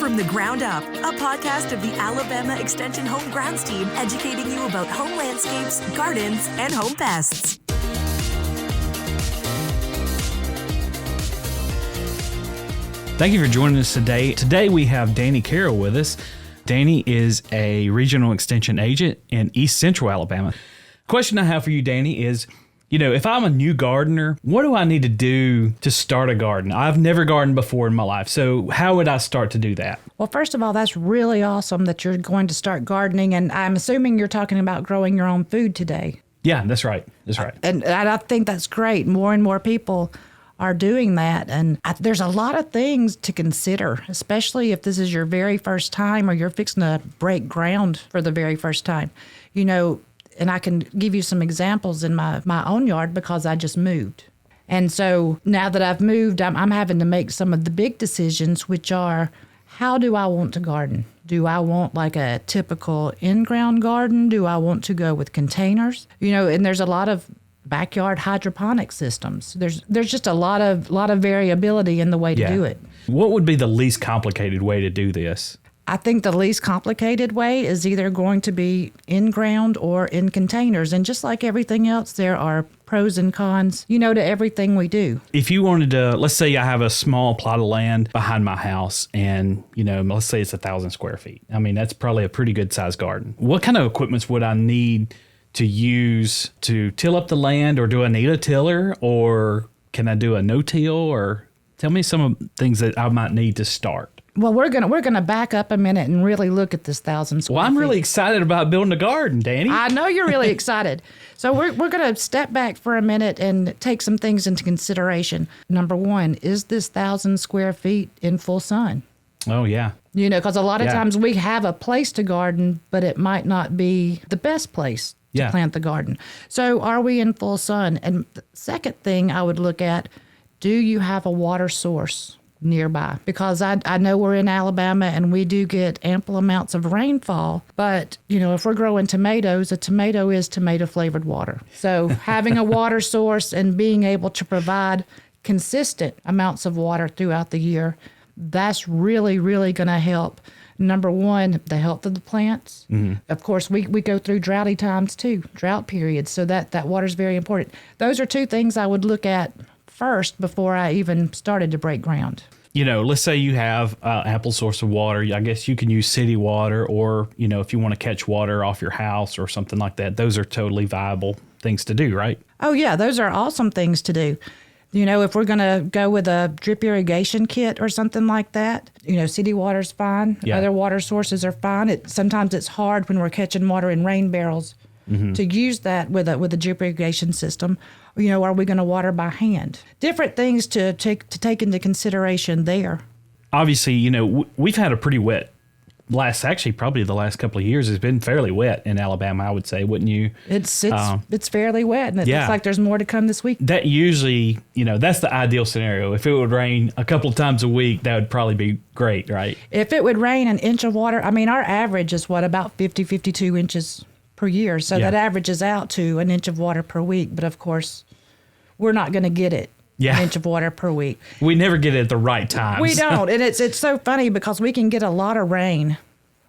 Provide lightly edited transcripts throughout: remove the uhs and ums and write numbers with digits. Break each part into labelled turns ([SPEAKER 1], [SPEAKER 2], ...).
[SPEAKER 1] From the Ground Up, a podcast of the Alabama Extension Home Grounds team educating you about home landscapes, gardens, and home pests.
[SPEAKER 2] Thank you for joining us today. Today we have Dani Carroll with us. Dani is a regional extension agent in East Central Alabama. Question I have for you, Dani, is, if I'm a new gardener, what do I need to do to start a garden? I've never gardened before in my life, so how would I start to do that?
[SPEAKER 3] Well, first of all, that's really awesome that you're going to start gardening, and I'm assuming you're talking about growing your own food today.
[SPEAKER 2] Yeah, that's right. That's right.
[SPEAKER 3] And I think that's great. More and more people are doing that, and there's a lot of things to consider, especially if this is your very first time or you're fixing to break ground for the very first time. And I can give you some examples in my own yard because I just moved. And so now that I've moved, I'm having to make some of the big decisions, which are, how do I want to garden? Do I want like a typical in-ground garden? Do I want to go with containers? And there's a lot of backyard hydroponic systems. There's just a lot of variability in the way to do it.
[SPEAKER 2] What would be the least complicated way to do this?
[SPEAKER 3] I think the least complicated way is either going to be in ground or in containers. And just like everything else, there are pros and cons, to everything we do.
[SPEAKER 2] If you wanted to, let's say I have a small plot of land behind my house and, let's say it's 1,000 square feet. I mean, that's probably a pretty good sized garden. What kind of equipments would I need to use to till up the land, or do I need a tiller, or can I do a no-till, or tell me some of the things that I might need to start?
[SPEAKER 3] Well, we're gonna back up a minute and really look at this 1,000 square feet.
[SPEAKER 2] Well, I'm really excited about building a garden, Dani.
[SPEAKER 3] I know you're really excited. So we're gonna step back for a minute and take some things into consideration. Number one, is this 1,000 square feet in full sun?
[SPEAKER 2] Oh, yeah.
[SPEAKER 3] Because a lot of times we have a place to garden, but it might not be the best place to plant the garden. So are we in full sun? And the second thing I would look at, do you have a water source nearby? Because I know we're in Alabama and we do get ample amounts of rainfall, but if we're growing tomatoes, a tomato is tomato flavored water. So having a water source and being able to provide consistent amounts of water throughout the year, that's really, really going to help. Number one, the health of the plants. Mm-hmm. Of course, we go through droughty times too, drought periods, so that water is very important. Those are two things I would look at first before I even started to break ground.
[SPEAKER 2] Let's say you have ample source of water. I guess you can use city water, or, if you want to catch water off your house or something like that. Those are totally viable things to do, right? Oh,
[SPEAKER 3] yeah, those are awesome things to do. If we're going to go with a drip irrigation kit or something like that, city water's fine. Yeah. Other water sources are fine. Sometimes it's hard when we're catching water in rain barrels to use that with a drip irrigation system. Are we going to water by hand? Different things to take into consideration there.
[SPEAKER 2] Obviously, we've had a pretty wet probably the last couple of years has been fairly wet in Alabama, I would say, wouldn't you?
[SPEAKER 3] It's fairly wet, and it looks like there's more to come this week.
[SPEAKER 2] That usually, that's the ideal scenario. If it would rain a couple of times a week, that would probably be great, right?
[SPEAKER 3] If it would rain an inch of water, our average is about 52 inches per year. So that averages out to an inch of water per week. But of course, we're not going to get it. An inch of water per week.
[SPEAKER 2] We never get it at the right times.
[SPEAKER 3] We don't. And it's so funny because we can get a lot of rain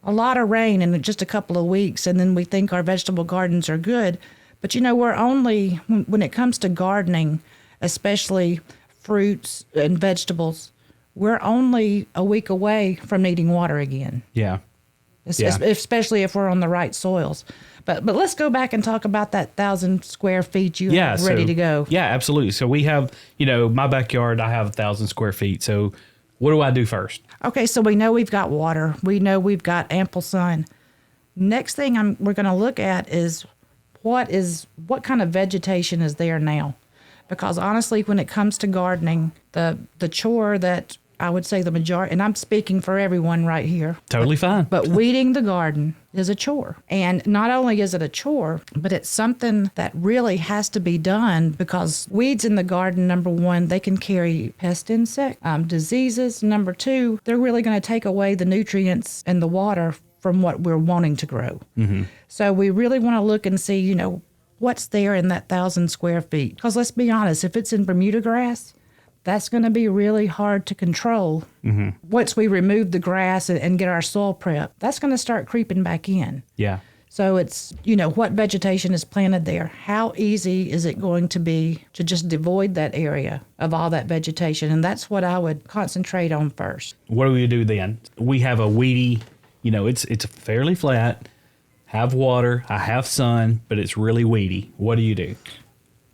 [SPEAKER 3] in just a couple of weeks, and then we think our vegetable gardens are good. But we're only, when it comes to gardening, especially fruits and vegetables, we're only a week away from needing water again.
[SPEAKER 2] Yeah.
[SPEAKER 3] Especially if we're on the right soils. But let's go back and talk about that 1,000 square feet you have ready to go.
[SPEAKER 2] Yeah, absolutely. So we have, my backyard, I have 1,000 square feet. So what do I do first?
[SPEAKER 3] Okay, so we know we've got water. We know we've got ample sun. Next thing we're going to look at is what kind of vegetation is there now? Because honestly, when it comes to gardening, the chore that I would say the majority, and I'm speaking for everyone right here.
[SPEAKER 2] Totally fine.
[SPEAKER 3] But weeding the garden is a chore. And not only is it a chore, but it's something that really has to be done because weeds in the garden, number one, they can carry pest insect diseases. Number two, they're really going to take away the nutrients and the water from what we're wanting to grow. Mm-hmm. So we really want to look and see, what's there in that 1,000 square feet. Because let's be honest, if it's in Bermuda grass, that's going to be really hard to control. Once we remove the grass and get our soil prep, that's going to start creeping back in.
[SPEAKER 2] Yeah.
[SPEAKER 3] So it's, what vegetation is planted there? How easy is it going to be to just devoid that area of all that vegetation? And that's what I would concentrate on first.
[SPEAKER 2] What do we do then? We have a weedy, it's fairly flat, have water, I have sun, but it's really weedy. What do you do?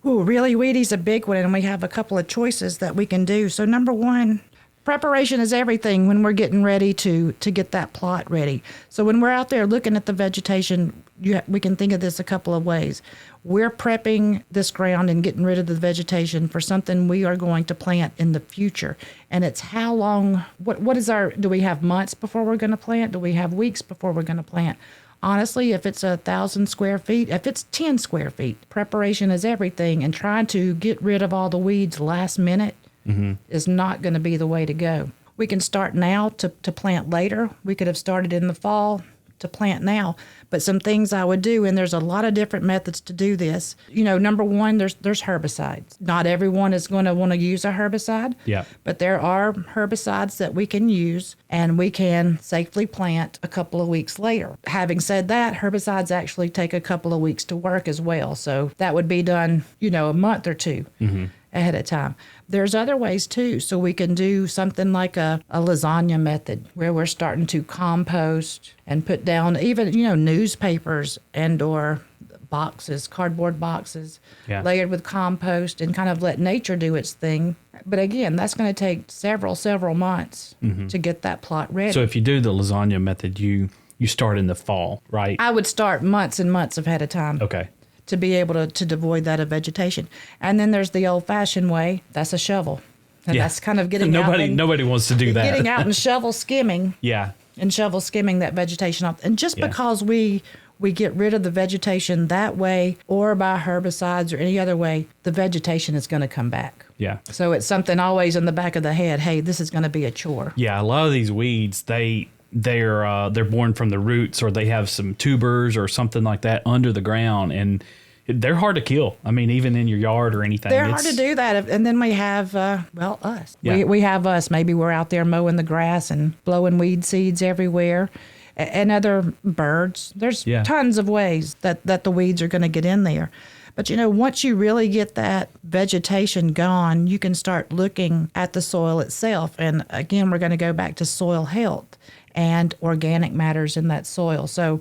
[SPEAKER 3] Ooh, really weedy's a big one, and we have a couple of choices that we can do. So number one, preparation is everything when we're getting ready to get that plot ready. So when we're out there looking at the vegetation, we can think of this a couple of ways. We're prepping this ground and getting rid of the vegetation for something we are going to plant in the future. And it's how long, do we have months before we're going to plant? Do we have weeks before we're going to plant? Honestly, if it's 1,000 square feet, if it's 10 square feet, preparation is everything. And trying to get rid of all the weeds last minute is not going to be the way to go. We can start now to plant later. We could have started in the fall to plant now. But some things I would do, and there's a lot of different methods to do this. Number one, there's herbicides. Not everyone is going to want to use a herbicide.
[SPEAKER 2] Yeah.
[SPEAKER 3] But there are herbicides that we can use, and we can safely plant a couple of weeks later. Having said that, herbicides actually take a couple of weeks to work as well. So that would be done, a month or two ahead of time. There's other ways too. So we can do something like a lasagna method where we're starting to compost and put down even, newspapers and or boxes, cardboard boxes, layered with compost, and kind of let nature do its thing. But again, that's going to take several months to get that plot ready.
[SPEAKER 2] So if you do the lasagna method, you start in the fall, right?
[SPEAKER 3] I would start months and months ahead of time.
[SPEAKER 2] Okay.
[SPEAKER 3] To be able to devoid that of vegetation. And then there's the old-fashioned way. That's a shovel. And that's kind of getting out.
[SPEAKER 2] Nobody wants to do that.
[SPEAKER 3] Getting out and shovel skimming.
[SPEAKER 2] Yeah.
[SPEAKER 3] And shovel skimming that vegetation off. And just because we get rid of the vegetation that way or by herbicides or any other way, the vegetation is going to come back.
[SPEAKER 2] Yeah.
[SPEAKER 3] So it's something always in the back of the head, hey, this is going to be a chore.
[SPEAKER 2] Yeah, a lot of these weeds, they're born from the roots, or they have some tubers or something like that under the ground, and they're hard to kill. I mean, even in your yard or anything.
[SPEAKER 3] They're hard to do that. And then we have, us.
[SPEAKER 2] Yeah.
[SPEAKER 3] We have us. Maybe we're out there mowing the grass and blowing weed seeds everywhere, and other birds. There's tons of ways that the weeds are going to get in there. But, once you really get that vegetation gone, you can start looking at the soil itself. And again, we're going to go back to soil health and organic matters in that soil. So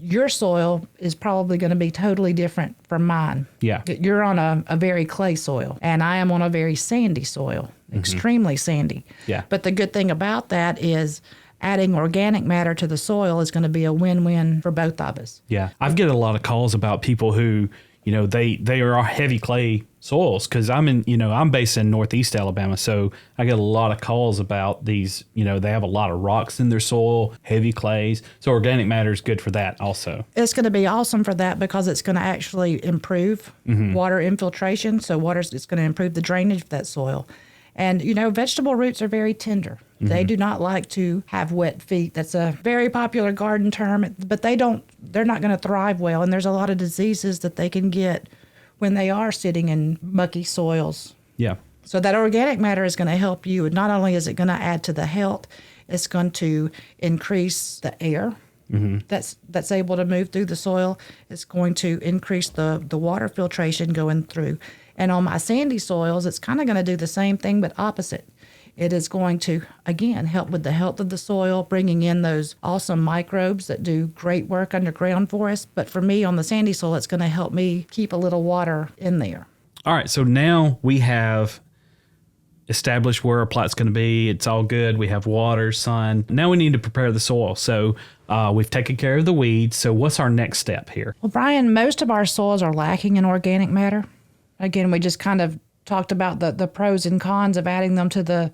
[SPEAKER 3] your soil is probably going to be totally different from mine.
[SPEAKER 2] Yeah.
[SPEAKER 3] You're on a very clay soil, and I am on a very sandy soil, extremely sandy.
[SPEAKER 2] Yeah.
[SPEAKER 3] But the good thing about that is adding organic matter to the soil is going to be a win-win for both of us.
[SPEAKER 2] Yeah. I've get a lot of calls about people who, they are heavy clay soils, because I'm based in Northeast Alabama, so I get a lot of calls about these, they have a lot of rocks in their soil, heavy clays. So organic matter is good for that also.
[SPEAKER 3] It's going to be awesome for that because it's going to actually improve water infiltration. So it's going to improve the drainage of that soil. And, vegetable roots are very tender. They do not like to have wet feet. That's a very popular garden term, but they're not going to thrive well. And there's a lot of diseases that they can get when they are sitting in mucky soils.
[SPEAKER 2] Yeah.
[SPEAKER 3] So that organic matter is going to help you. Not only is it going to add to the health, it's going to increase the air that's able to move through the soil. It's going to increase the water filtration going through. And on my sandy soils, it's kind of going to do the same thing, but opposite. It is going to, again, help with the health of the soil, bringing in those awesome microbes that do great work underground for us. But for me, on the sandy soil, it's going to help me keep a little water in there.
[SPEAKER 2] All right, so now we have established where our plot's going to be. It's all good. We have water, sun. Now we need to prepare the soil. So we've taken care of the weeds. So what's our next step here?
[SPEAKER 3] Well, Brian, most of our soils are lacking in organic matter. Again, we just kind of talked about the pros and cons of adding them to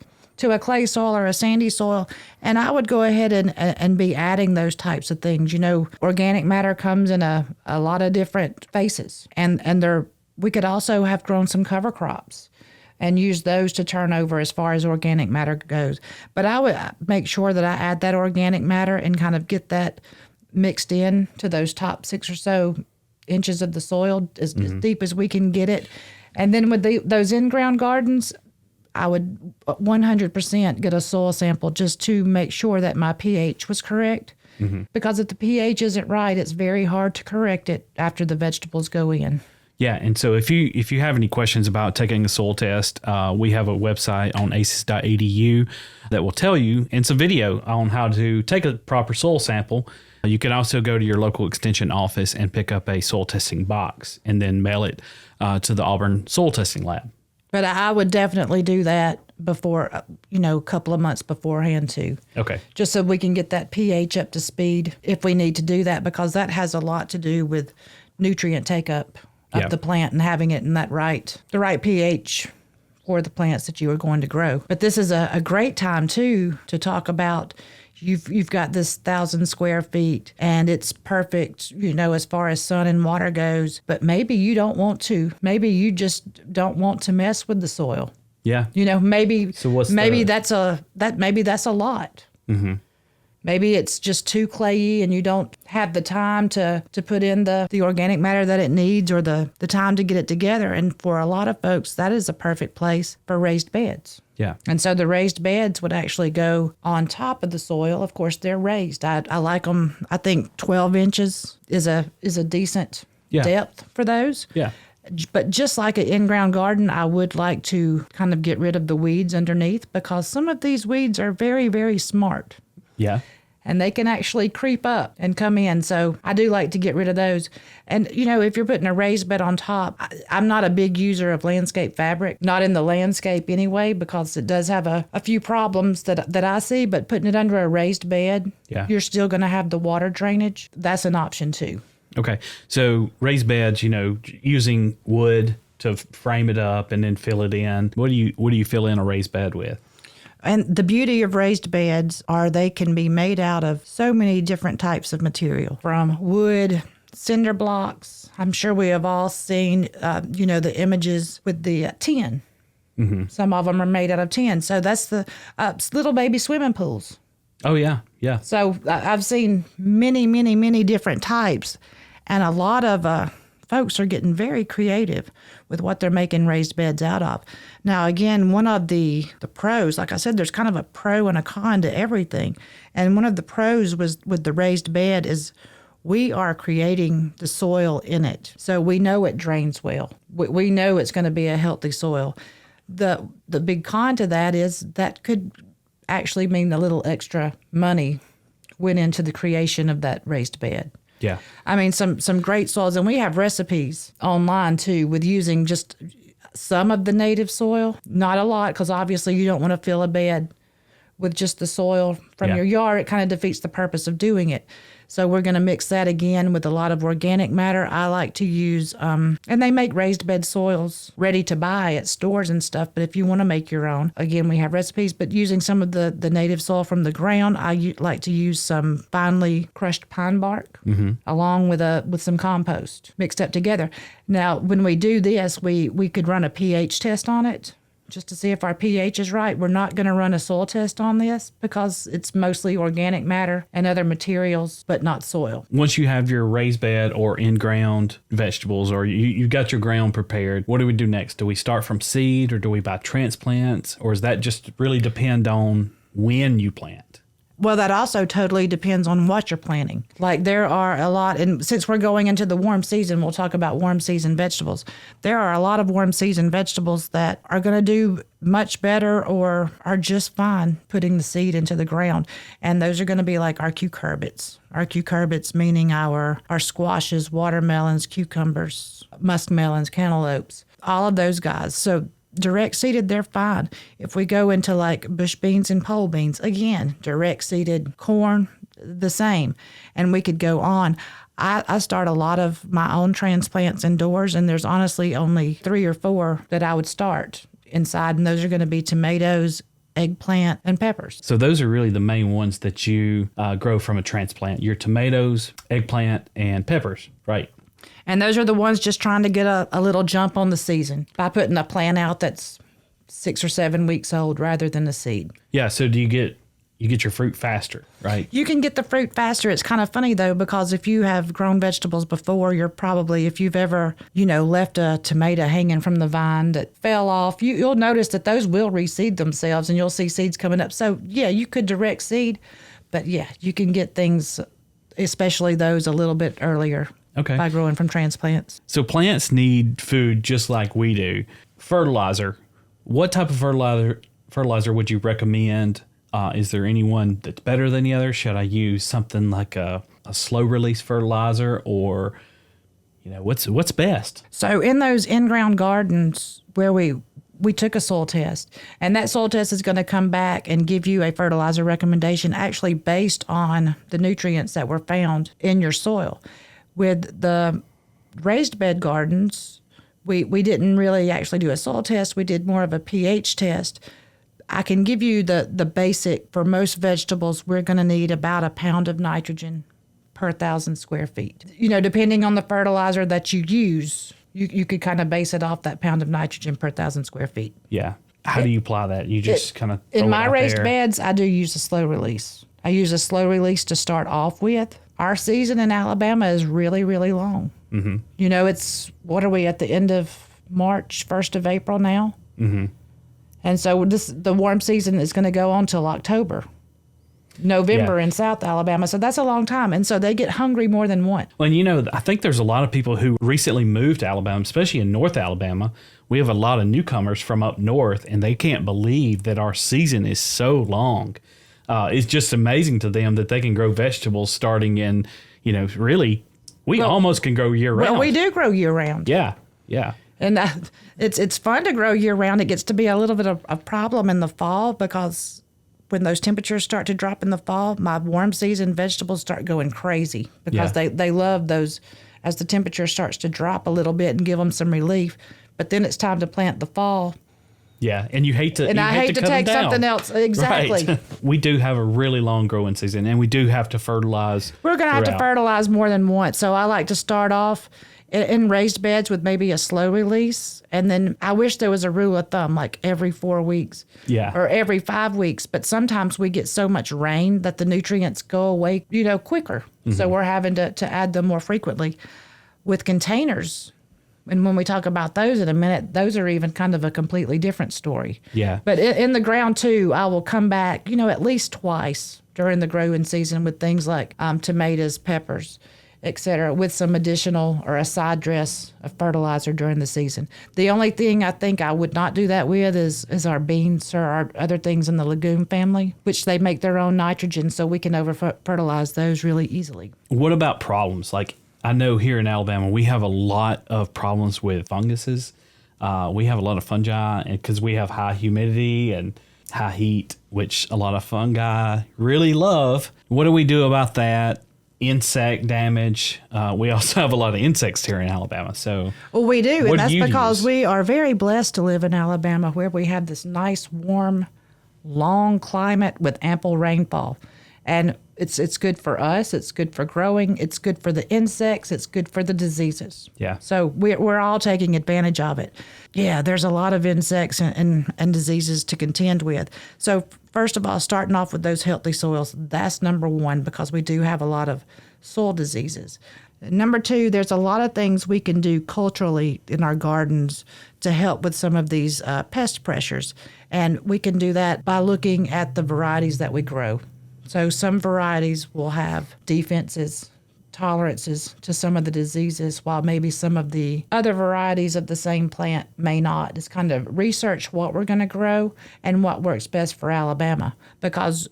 [SPEAKER 3] a clay soil or a sandy soil. And I would go ahead and be adding those types of things. Organic matter comes in a lot of different faces. And we could also have grown some cover crops and use those to turn over as far as organic matter goes. But I would make sure that I add that organic matter and kind of get that mixed in to those top 6 or so inches of the soil as deep as we can get it. And then with those in-ground gardens, I would 100% get a soil sample just to make sure that my pH was correct. Because if the pH isn't right, it's very hard to correct it after the vegetables go in.
[SPEAKER 2] Yeah, and so if you have any questions about taking a soil test, we have a website on aces.edu that will tell you, and some video on how to take a proper soil sample. You can also go to your local extension office and pick up a soil testing box and then mail it to the Auburn Soil Testing Lab.
[SPEAKER 3] But I would definitely do that before, a couple of months beforehand too.
[SPEAKER 2] Okay.
[SPEAKER 3] Just so we can get that pH up to speed if we need to do that, because that has a lot to do with nutrient take up of the plant and having it in the right pH for the plants that you are going to grow. But this is a great time too to talk about you've got this 1,000 square feet and it's perfect, as far as sun and water goes, but maybe you don't want to. Maybe you just don't want to mess with the soil.
[SPEAKER 2] Yeah.
[SPEAKER 3] Maybe
[SPEAKER 2] So
[SPEAKER 3] that's a lot. Mm-hmm. Maybe it's just too clayey and you don't have the time to put in the organic matter that it needs, or the time to get it together. And for a lot of folks, that is a perfect place for raised beds.
[SPEAKER 2] Yeah.
[SPEAKER 3] And so the raised beds would actually go on top of the soil. Of course, they're raised. I like them. I think 12 inches is a decent depth for those.
[SPEAKER 2] Yeah.
[SPEAKER 3] But just like an in-ground garden, I would like to kind of get rid of the weeds underneath, because some of these weeds are very, very smart.
[SPEAKER 2] Yeah.
[SPEAKER 3] And they can actually creep up and come in. So I do like to get rid of those. And, if you're putting a raised bed on top, I'm not a big user of landscape fabric, not in the landscape anyway, because it does have a few problems that I see. But putting it under a raised bed, you're still going to have the water drainage. That's an option too.
[SPEAKER 2] Okay. So raised beds, using wood to frame it up and then fill it in. What do you fill in a raised bed with?
[SPEAKER 3] And the beauty of raised beds are they can be made out of so many different types of material, from wood, cinder blocks. I'm sure we have all seen, the images with the tin. Mm-hmm. Some of them are made out of tin. So that's the little baby swimming pools.
[SPEAKER 2] Oh, yeah. Yeah.
[SPEAKER 3] So I've seen many, many, many different types. And a lot of folks are getting very creative with what they're making raised beds out of. Now, again, one of the pros, like I said, there's kind of a pro and a con to everything. And one of the pros with the raised bed is we are creating the soil in it. So we know it drains well. We know it's going to be a healthy soil. The big con to that is that could actually mean a little extra money went into the creation of that raised bed.
[SPEAKER 2] Yeah.
[SPEAKER 3] I mean, some great soils, and we have recipes online too with using just some of the native soil, not a lot, because obviously you don't want to fill a bed with just the soil from your yard. It kind of defeats the purpose of doing it. So we're going to mix that again with a lot of organic matter. I like to use, and they make raised bed soils ready to buy at stores and stuff. But if you want to make your own, again, we have recipes. But using some of the native soil from the ground, I like to use some finely crushed pine bark along with some compost mixed up together. Now, when we do this, we could run a pH test on it, just to see if our pH is right. We're not going to run a soil test on this because it's mostly organic matter and other materials, but not soil.
[SPEAKER 2] Once you have your raised bed or in-ground vegetables, or you've got your ground prepared, what do we do next? Do we start from seed, or do we buy transplants, or does that just really depend on when you plant?
[SPEAKER 3] Well, that also totally depends on what you're planting. Like there are a lot, and since we're going into the warm season, we'll talk about warm season vegetables. There are a lot of warm season vegetables that are going to do much better or are just fine putting the seed into the ground. And those are going to be like our cucurbits. Our cucurbits meaning our squashes, watermelons, cucumbers, muskmelons, cantaloupes, all of those guys. So direct seeded, they're fine. If we go into like bush beans and pole beans, again, direct seeded corn, the same. And we could go on. I start a lot of my own transplants indoors, and there's honestly only 3 or 4 that I would start inside, and those are going to be tomatoes, eggplant, and peppers.
[SPEAKER 2] So those are really the main ones that you grow from a transplant: your tomatoes, eggplant, and peppers, right?
[SPEAKER 3] And those are the ones just trying to get a little jump on the season by putting a plant out that's 6 or 7 weeks old rather than a seed.
[SPEAKER 2] Yeah. So do you get you get your fruit faster, right?
[SPEAKER 3] You can get the fruit faster. It's kind of funny though, because if you have grown vegetables before, you're probably, if you've ever, left a tomato hanging from the vine that fell off, you'll notice that those will reseed themselves and you'll see seeds coming up. So yeah, you could direct seed, but yeah, you can get things, especially those a little bit earlier by growing from transplants.
[SPEAKER 2] So plants need food just like we do. Fertilizer. What type of fertilizer would you recommend? Is there anyone that's better than the other? Should I use something like a slow release fertilizer, or what's best?
[SPEAKER 3] So in those in-ground gardens where we took a soil test, and that soil test is going to come back and give you a fertilizer recommendation actually based on the nutrients that were found in your soil. With the raised bed gardens, we didn't really actually do a soil test. We did more of a pH test. I can give you the basic. For most vegetables, we're going to need about a pound of nitrogen per 1,000 square feet. Depending on the fertilizer that you use, you could kind of base it off that pound of nitrogen per 1,000 square feet.
[SPEAKER 2] Yeah. How do you apply that? You just kind of
[SPEAKER 3] in my raised beds, I do use a slow release. I use a slow release to start off with. Our season in Alabama is really, really long. Mm-hmm. It's, what are we, at the end of March, 1st of April now? Mm-hmm. And so the warm season is going to go on till October, November in South Alabama. So that's a long time. And so they get hungry more than once.
[SPEAKER 2] Well, I think there's a lot of people who recently moved to Alabama, especially in North Alabama. We have a lot of newcomers from up north, and they can't believe that our season is so long. It's just amazing to them that they can grow vegetables starting in, really, we almost can grow year round.
[SPEAKER 3] Well, we do grow year round.
[SPEAKER 2] Yeah, yeah.
[SPEAKER 3] And it's fun to grow year round. It gets to be a little bit of a problem in the fall, because when those temperatures start to drop in the fall, my warm season vegetables start going crazy because they love those as the temperature starts to drop a little bit and give them some relief. But then it's time to plant the fall.
[SPEAKER 2] Yeah, and you hate to
[SPEAKER 3] and I hate to take something else. Exactly.
[SPEAKER 2] Right. We do have a really long growing season, and we do have to fertilize.
[SPEAKER 3] We're going to have to fertilize more than once. So I like to start off in raised beds with maybe a slow release. And then I wish there was a rule of thumb, like every 4 weeks or every 5 weeks. But sometimes we get so much rain that the nutrients go away, quicker. Mm-hmm. So we're having to add them more frequently. With containers, and when we talk about those in a minute, those are even kind of a completely different story.
[SPEAKER 2] Yeah.
[SPEAKER 3] But in the ground too, I will come back, at least twice during the growing season with things like tomatoes, peppers, etc., with some additional or a side dress of fertilizer during the season. The only thing I think I would not do that with is our beans or our other things in the legume family, which they make their own nitrogen, so we can over-fertilize those really easily.
[SPEAKER 2] What about problems? Like, I know here in Alabama, we have a lot of problems with funguses. We have a lot of fungi because we have high humidity and high heat, which a lot of fungi really love. What do we do about that? Insect damage. We also have a lot of insects here in Alabama. So,
[SPEAKER 3] well, we do, and that's because we are very blessed to live in Alabama, where we have this nice, warm, long climate with ample rainfall, and it's good for us. It's good for growing. It's good for the insects. It's good for the diseases.
[SPEAKER 2] Yeah.
[SPEAKER 3] So we're all taking advantage of it. Yeah, there's a lot of insects and diseases to contend with. So first of all, starting off with those healthy soils, that's number one, because we do have a lot of soil diseases. Number two, there's a lot of things we can do culturally in our gardens to help with some of these pest pressures. And we can do that by looking at the varieties that we grow. So some varieties will have defenses, tolerances to some of the diseases, while maybe some of the other varieties of the same plant may not. It's kind of research what we're going to grow and what works best for Alabama, because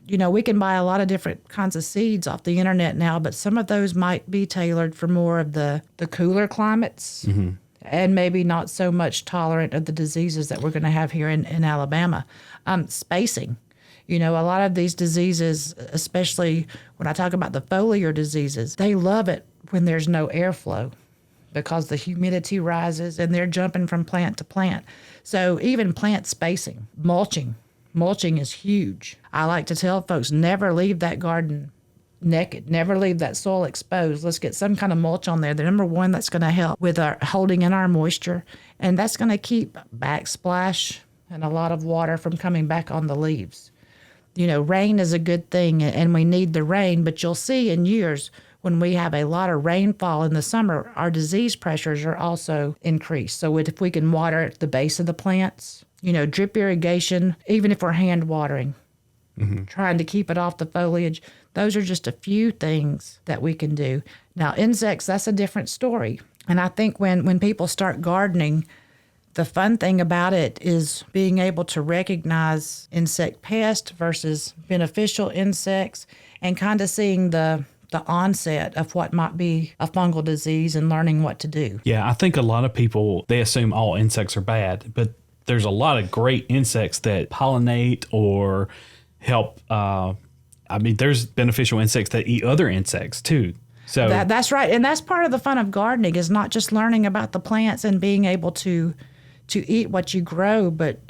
[SPEAKER 3] we can buy a lot of different kinds of seeds off the internet now, but some of those might be tailored for more of the cooler climates. Mm-hmm. And maybe not so much tolerant of the diseases that we're going to have here in Alabama. Spacing. A lot of these diseases, especially when I talk about the foliar diseases, they love it when there's no airflow, because the humidity rises and they're jumping from plant to plant. So even plant spacing, mulching is huge. I like to tell folks, never leave that garden naked, never leave that soil exposed. Let's get some kind of mulch on there. The number one, that's going to help with our holding in our moisture, and that's going to keep backsplash and a lot of water from coming back on the leaves. Rain is a good thing and we need the rain, but you'll see in years when we have a lot of rainfall in the summer, our disease pressures are also increased. So if we can water at the base of the plants, drip irrigation, even if we're hand watering, trying to keep it off the foliage, those are just a few things that we can do. Now, insects, that's a different story. And I think when people start gardening, the fun thing about it is being able to recognize insect pests versus beneficial insects and kind of seeing the onset of what might be a fungal disease and learning what to do.
[SPEAKER 2] Yeah, I think a lot of people, they assume all insects are bad, but there's a lot of great insects that pollinate or help. There's beneficial insects that eat other insects too. So
[SPEAKER 3] that's right. And that's part of the fun of gardening, is not just learning about the plants and being able to eat what you grow, but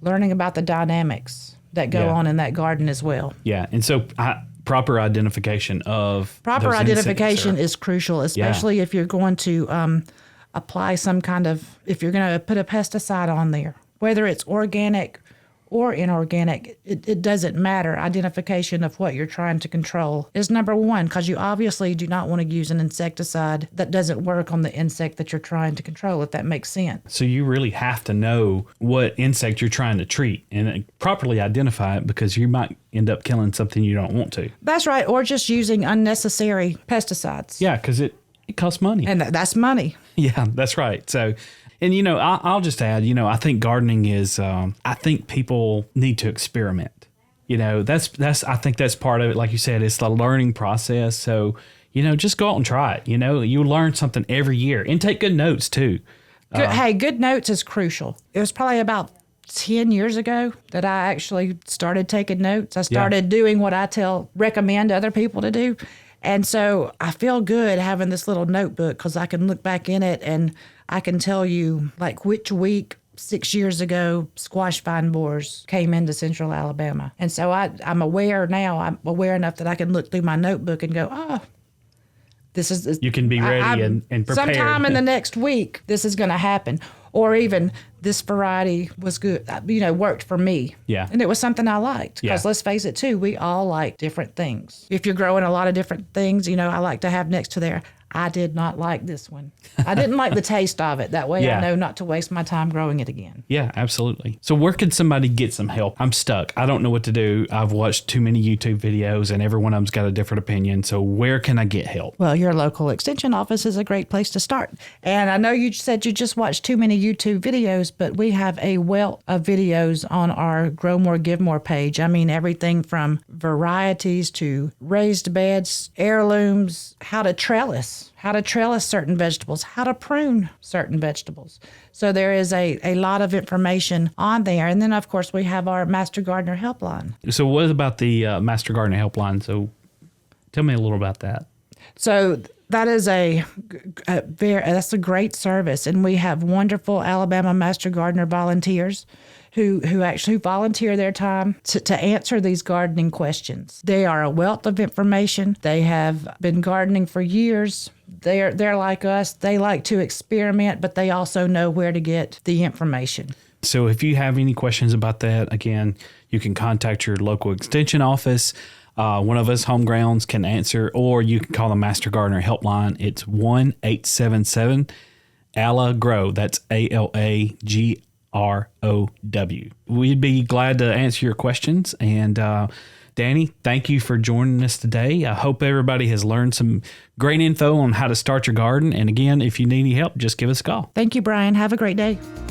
[SPEAKER 3] learning about the dynamics that go on in that garden as well.
[SPEAKER 2] Yeah. And so proper identification of
[SPEAKER 3] proper identification is crucial, especially if you're going to apply some kind of, if you're going to put a pesticide on there, whether it's organic or inorganic, it doesn't matter. Identification of what you're trying to control is number one, because you obviously do not want to use an insecticide that doesn't work on the insect that you're trying to control, if that makes sense.
[SPEAKER 2] So you really have to know what insect you're trying to treat and properly identify it, because you might end up killing something you don't want to.
[SPEAKER 3] That's right, or just using unnecessary pesticides.
[SPEAKER 2] Yeah, because it costs money.
[SPEAKER 3] And that's money.
[SPEAKER 2] Yeah, that's right. So, and I'll just add, I think gardening is, I think people need to experiment. I think that's part of it. Like you said, it's the learning process. So, just go out and try it. You learn something every year and take good notes too.
[SPEAKER 3] Good notes is crucial. It was probably about 10 years ago that I actually started taking notes. I started doing what I recommend other people to do. And so I feel good having this little notebook, because I can look back in it and I can tell you, like, which week 6 years ago squash vine borers came into central Alabama. And so I'm aware now. I'm aware enough that I can look through my notebook and go, this is...
[SPEAKER 2] You can be ready and prepared.
[SPEAKER 3] Sometime in the next week, this is going to happen. Or even this variety was good, worked for me.
[SPEAKER 2] Yeah.
[SPEAKER 3] And it was something I liked. Because let's face it, too, we all like different things. If you're growing a lot of different things, I like to have next to there, I did not like this one. I didn't like the taste of it. That way I know not to waste my time growing it again.
[SPEAKER 2] Yeah, absolutely. So where could somebody get some help? I'm stuck. I don't know what to do. I've watched too many YouTube videos and every one of them's got a different opinion. So where can I get help?
[SPEAKER 3] Well, your local extension office is a great place to start. And I know you said you just watched too many YouTube videos, but we have a wealth of videos on our Grow More, Give More page. I mean, everything from varieties to raised beds, heirlooms, how to trellis certain vegetables, how to prune certain vegetables. So there is a lot of information on there. And then, of course, we have our Master Gardener Helpline.
[SPEAKER 2] So what about the Master Gardener Helpline? So tell me a little about that.
[SPEAKER 3] So that is that's a great service. And we have wonderful Alabama Master Gardener volunteers who actually volunteer their time to answer these gardening questions. They are a wealth of information. They have been gardening for years. They're like us. They like to experiment, but they also know where to get the information.
[SPEAKER 2] So if you have any questions about that, again, you can contact your local extension office. One of us home grounds can answer, or you can call the Master Gardener Helpline. It's 1-877-ALA-GROW. That's ALAGROW. We'd be glad to answer your questions. And Dani, thank you for joining us today. I hope everybody has learned some great info on how to start your garden. And again, if you need any help, just give us a call.
[SPEAKER 3] Thank you, Brian. Have a great day.
[SPEAKER 2] From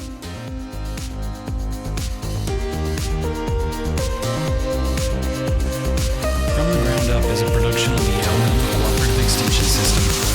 [SPEAKER 2] the Ground Up is a production of the Alabama Cooperative Extension System.